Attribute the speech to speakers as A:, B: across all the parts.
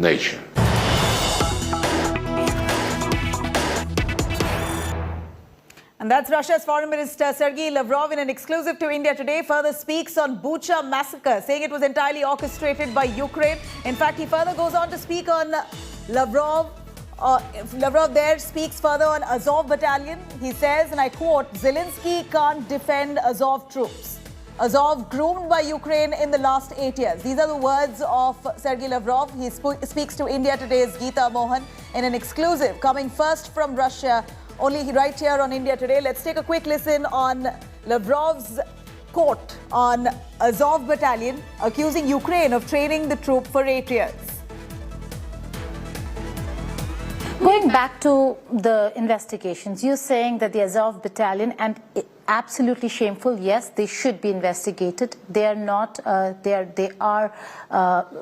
A: nature.
B: And that's Russia's Foreign Minister Sergey Lavrov in an exclusive to India Today. Further speaks on Bucha massacre, saying it was entirely orchestrated by Ukraine. In fact, he further goes on to speak on Lavrov. Lavrov there speaks further on Azov battalion. He says, and I quote, Zelensky can't defend Azov troops. Azov groomed by Ukraine in the last 8 years. These are the words of Sergey Lavrov. He speaks to India Today's Geeta Mohan in an exclusive coming first from Russia, only right here on India Today. Let's take a quick listen on Lavrov's quote on Azov battalion, accusing Ukraine of training the troop for 8 years.
C: Going back to the investigations, you're saying that the Azov battalion, and absolutely shameful, yes, they should be investigated. They are not, they are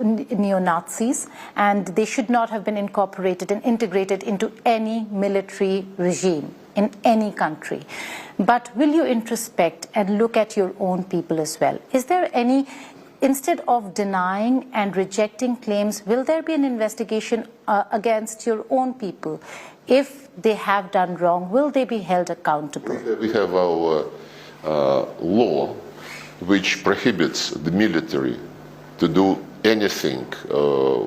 C: neo-Nazis, and they should not have been incorporated and integrated into any military regime in any country. But will you introspect and look at your own people as well? Is there any, instead of denying and rejecting claims, will there be an investigation against your own people? If they have done wrong, will they be held accountable?
A: We have our law which prohibits the military to do anything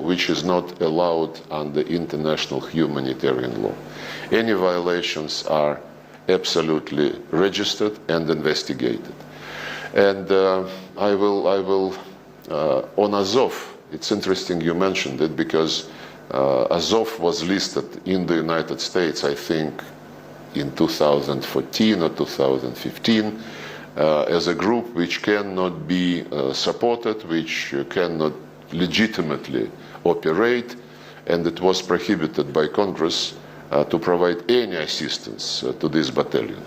A: which is not allowed under international humanitarian law. Any violations are absolutely registered and investigated. And I will on Azov, it's interesting you mentioned it, because Azov was listed in the United States, I think, in 2014 or 2015, as a group which cannot be supported, which cannot legitimately operate, and it was prohibited by Congress to provide any assistance to this battalion.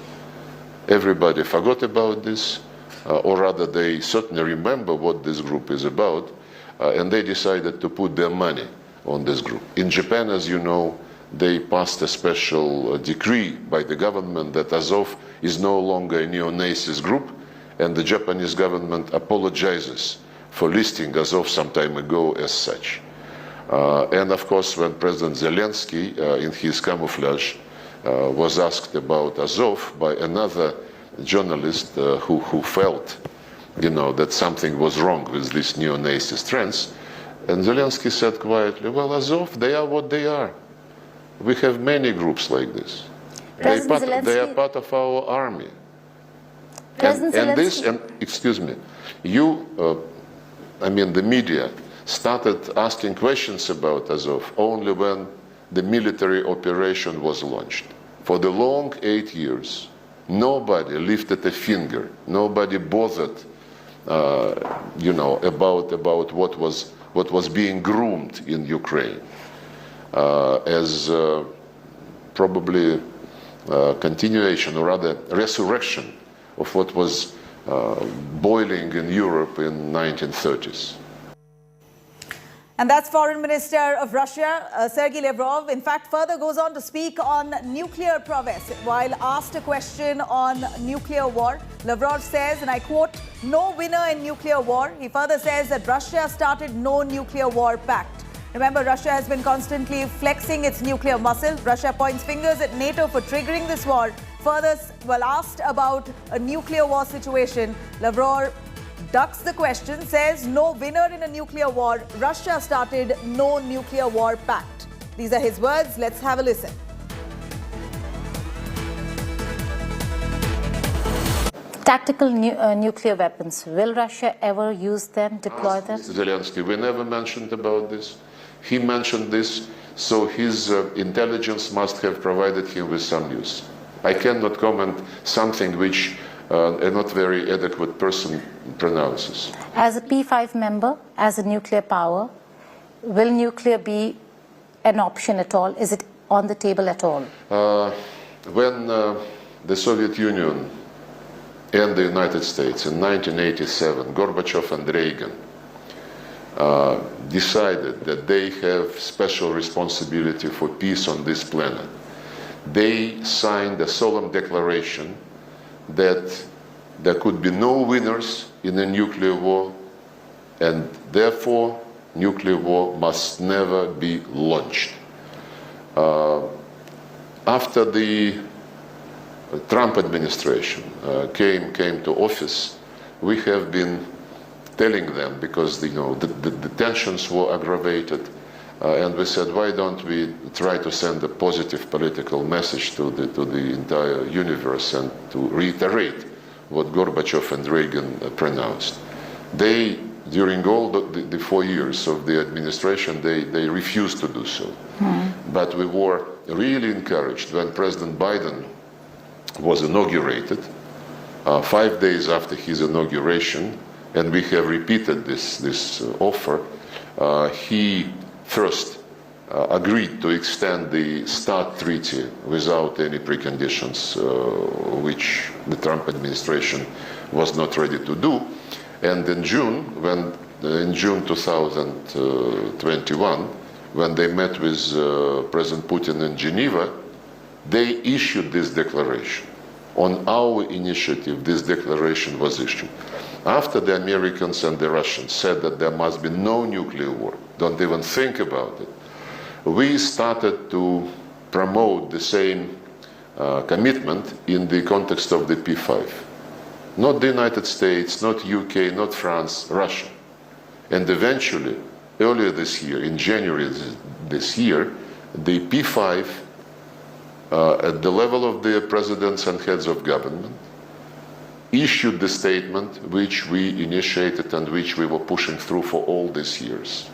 A: Everybody forgot about this, or rather they certainly remember what this group is about, and they decided to put their money on this group. In Japan, as you know, they passed a special decree by the government that Azov is no longer a neo-Nazis group, and the Japanese government apologizes for listing Azov some time ago as such. And of course, when President Zelensky, in his camouflage, was asked about Azov by another journalist who felt, that something was wrong with these neo-Nazi trends, and Zelensky said quietly, well, Azov, they are what they are. We have many groups like this. They are part of our army. Excuse me, the media started asking questions about Azov only when the military operation was launched. For the long 8 years, nobody lifted a finger, nobody bothered, about what was being groomed in Ukraine as probably continuation, or rather resurrection of what was boiling in Europe in 1930s.
B: And that's Foreign Minister of Russia, Sergey Lavrov. In fact, further goes on to speak on nuclear prowess. While asked a question on nuclear war, Lavrov says, and I quote, no winner in nuclear war. He further says that Russia started no nuclear war pact. Remember, Russia has been constantly flexing its nuclear muscle. Russia points fingers at NATO for triggering this war. Further, while asked about a nuclear war situation, Lavrov ducks the question, says no winner in a nuclear war. Russia started no nuclear war pact. These are his words. Let's have a listen.
C: Tactical nuclear weapons. Will Russia ever use them, deploy them?
A: Zelensky, we never mentioned about this. He mentioned this, so his intelligence must have provided him with some news. I cannot comment something which a not very adequate person pronounces.
C: As a P5 member, as a nuclear power, will nuclear be an option at all? Is it on the table at all?
A: When the Soviet Union and the United States in 1987, Gorbachev and Reagan decided that they have special responsibility for peace on this planet, they signed a solemn declaration that there could be no winners in a nuclear war, and therefore nuclear war must never be launched. After the Trump administration came to office, we have been telling them, because the tensions were aggravated, and we said, why don't we try to send a positive political message to the entire universe and to reiterate what Gorbachev and Reagan pronounced. They, during all the 4 years of the administration, they refused to do so. But we were really encouraged when President Biden was inaugurated, 5 days after his inauguration, and we have repeated this offer. He first agreed to extend the START treaty without any preconditions, which the Trump administration was not ready to do. And in June, in June 2021, when they met with President Putin in Geneva, they issued this declaration. On our initiative, this declaration was issued. After the Americans and the Russians said that there must be no nuclear war, don't even think about it, we started to promote the same commitment in the context of the P5. Not the United States, not UK, not France, Russia. And eventually, earlier this year, in January this year, the P5, at the level of the presidents and heads of government, issued the statement which we initiated and which we were pushing through for all these years.